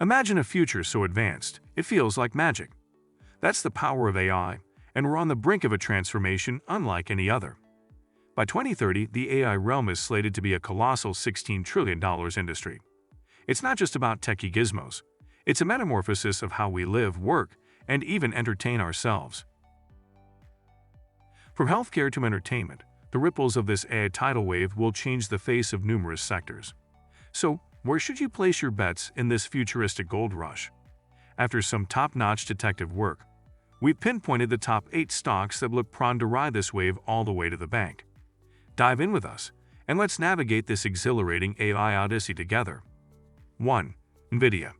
Imagine a future so advanced, it feels like magic. That's the power of AI, and we're on the brink of a transformation unlike any other. By 2030, the AI realm is slated to be a colossal $16 trillion industry. It's not just about techie gizmos. It's a metamorphosis of how we live, work, and even entertain ourselves. From healthcare to entertainment, the ripples of this AI tidal wave will change the face of numerous sectors. So, where should you place your bets in this futuristic gold rush? After some top-notch detective work, we've pinpointed the top 8 stocks that look primed to ride this wave all the way to the bank. Dive in with us, and let's navigate this exhilarating AI odyssey together. 1. NVIDIA.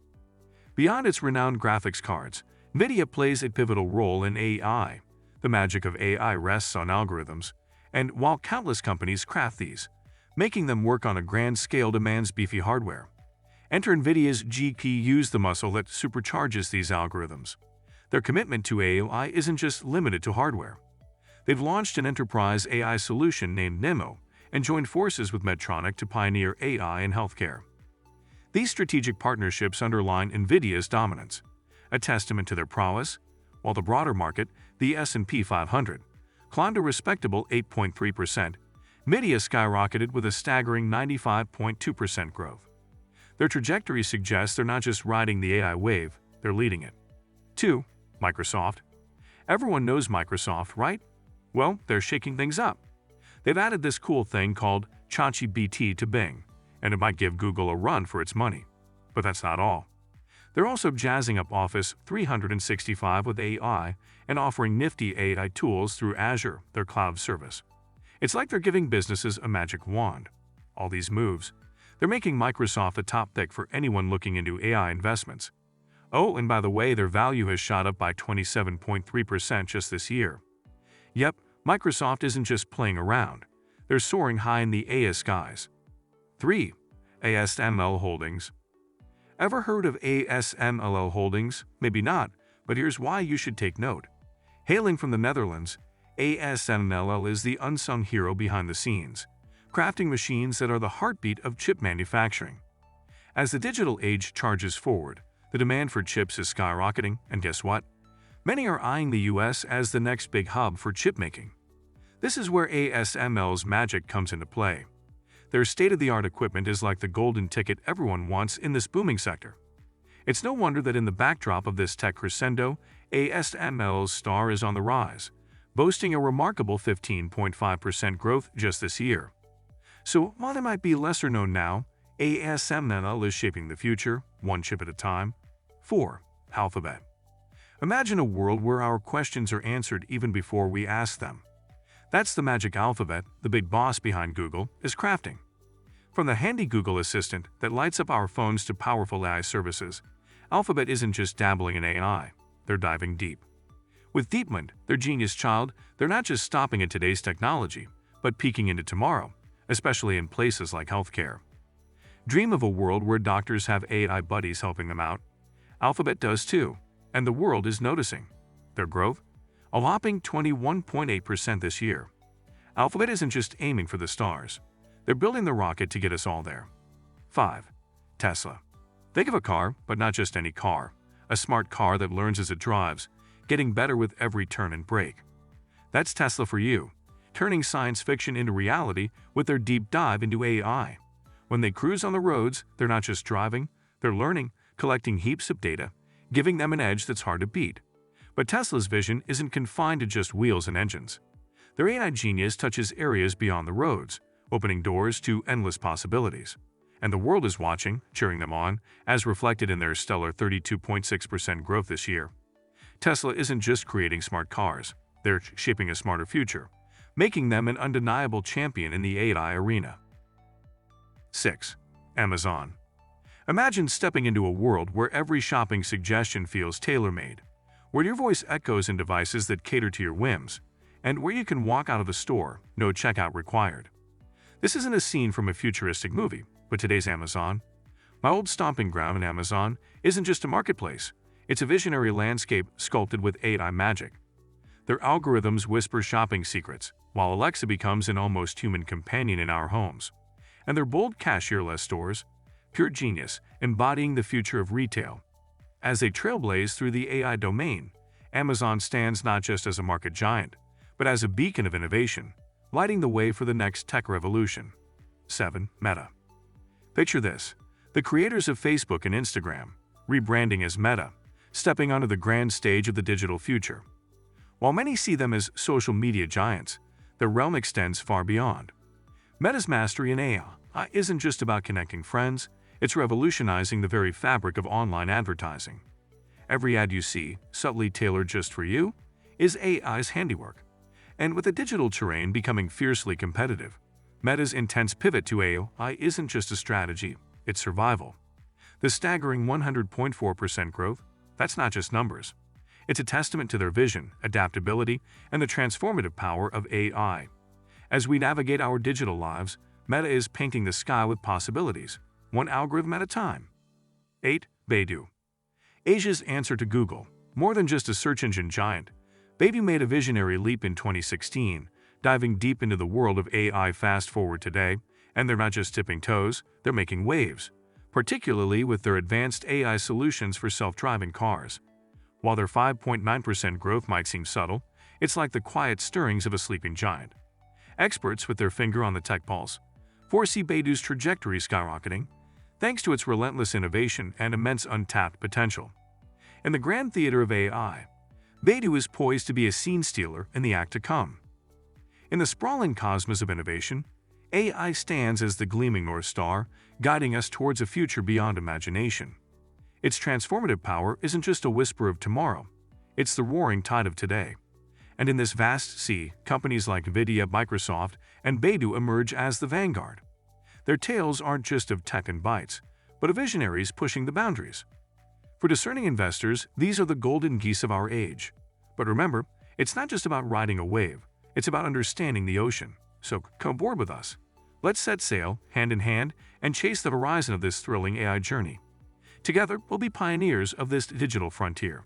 Beyond its renowned graphics cards, NVIDIA plays a pivotal role in AI. The magic of AI rests on algorithms, and while countless companies craft these, making them work on a grand scale demands beefy hardware. Enter NVIDIA's GPUs, the muscle that supercharges these algorithms. Their commitment to AI isn't just limited to hardware. They've launched an enterprise AI solution named Nemo and joined forces with Medtronic to pioneer AI in healthcare. These strategic partnerships underline NVIDIA's dominance, a testament to their prowess, while the broader market, the S&P 500, climbed a respectable 8.3%. NVIDIA skyrocketed with a staggering 95.2% growth. Their trajectory suggests they're not just riding the AI wave, they're leading it. 2. Microsoft. Everyone knows Microsoft, right? Well, they're shaking things up. They've added this cool thing called ChatGPT to Bing, and it might give Google a run for its money. But that's not all. They're also jazzing up Office 365 with AI and offering nifty AI tools through Azure, their cloud service. It's like they're giving businesses a magic wand. All these moves, they're making Microsoft a top pick for anyone looking into AI investments. Oh, and by the way, their value has shot up by 27.3% just this year. Yep, Microsoft isn't just playing around. They're soaring high in the AI skies. 3. ASML Holdings. Ever heard of ASML Holdings? Maybe not, but here's why you should take note. Hailing from the Netherlands, ASML is the unsung hero behind the scenes, crafting machines that are the heartbeat of chip manufacturing. As the digital age charges forward, the demand for chips is skyrocketing, and guess what? Many are eyeing the US as the next big hub for chip making. This is where ASML's magic comes into play. Their state-of-the-art equipment is like the golden ticket everyone wants in this booming sector. It's no wonder that in the backdrop of this tech crescendo, ASML's star is on the rise, boasting a remarkable 15.5% growth just this year. So while they might be lesser known now, ASML is shaping the future, one chip at a time. 4. Alphabet. Imagine a world where our questions are answered even before we ask them. That's the magic Alphabet, the big boss behind Google, is crafting. From the handy Google Assistant that lights up our phones to powerful AI services, Alphabet isn't just dabbling in AI, they're diving deep. With DeepMind, their genius child, they're not just stopping at today's technology, but peeking into tomorrow, especially in places like healthcare. Dream of a world where doctors have AI buddies helping them out? Alphabet does too, and the world is noticing. Their growth? A whopping 21.8% this year. Alphabet isn't just aiming for the stars. They're building the rocket to get us all there. 5. Tesla. Think of a car, but not just any car. A smart car that learns as it drives, getting better with every turn and brake. That's Tesla for you, turning science fiction into reality with their deep dive into AI. When they cruise on the roads, they're not just driving, they're learning, collecting heaps of data, giving them an edge that's hard to beat. But Tesla's vision isn't confined to just wheels and engines. Their AI genius touches areas beyond the roads, opening doors to endless possibilities. And the world is watching, cheering them on, as reflected in their stellar 32.6% growth this year. Tesla isn't just creating smart cars, they're shaping a smarter future, making them an undeniable champion in the AI arena. 6. Amazon. Imagine stepping into a world where every shopping suggestion feels tailor-made, where your voice echoes in devices that cater to your whims, and where you can walk out of the store, no checkout required. This isn't a scene from a futuristic movie, but today's Amazon. My old stomping ground in Amazon isn't just a marketplace, it's a visionary landscape sculpted with AI magic. Their algorithms whisper shopping secrets, while Alexa becomes an almost human companion in our homes. And their bold cashierless stores, pure genius, embodying the future of retail. As they trailblaze through the AI domain, Amazon stands not just as a market giant, but as a beacon of innovation, lighting the way for the next tech revolution. 7. Meta. Picture this: the creators of Facebook and Instagram, rebranding as Meta, stepping onto the grand stage of the digital future. While many see them as social media giants, their realm extends far beyond. Meta's mastery in AI isn't just about connecting friends, it's revolutionizing the very fabric of online advertising. Every ad you see, subtly tailored just for you, is AI's handiwork. And with the digital terrain becoming fiercely competitive, Meta's intense pivot to AI isn't just a strategy, it's survival. The staggering 100.4% growth, that's not just numbers. It's a testament to their vision, adaptability, and the transformative power of AI. As we navigate our digital lives, Meta is painting the sky with possibilities, one algorithm at a time. 8. Baidu. Asia's answer to Google. More than just a search engine giant, Baidu made a visionary leap in 2016, diving deep into the world of AI. Fast forward today, and they're not just tipping toes, they're making waves, particularly with their advanced AI solutions for self-driving cars. While their 5.9% growth might seem subtle, it's like the quiet stirrings of a sleeping giant. Experts, with their finger on the tech pulse, foresee Baidu's trajectory skyrocketing, thanks to its relentless innovation and immense untapped potential. In the grand theater of AI, Baidu is poised to be a scene stealer in the act to come. In the sprawling cosmos of innovation, AI stands as the gleaming North Star, guiding us towards a future beyond imagination. Its transformative power isn't just a whisper of tomorrow, it's the roaring tide of today. And in this vast sea, companies like Nvidia, Microsoft, and Baidu emerge as the vanguard. Their tales aren't just of tech and bytes, but of visionaries pushing the boundaries. For discerning investors, these are the golden geese of our age. But remember, it's not just about riding a wave, it's about understanding the ocean. So come aboard with us. Let's set sail, hand in hand, and chase the horizon of this thrilling AI journey. Together, we'll be pioneers of this digital frontier.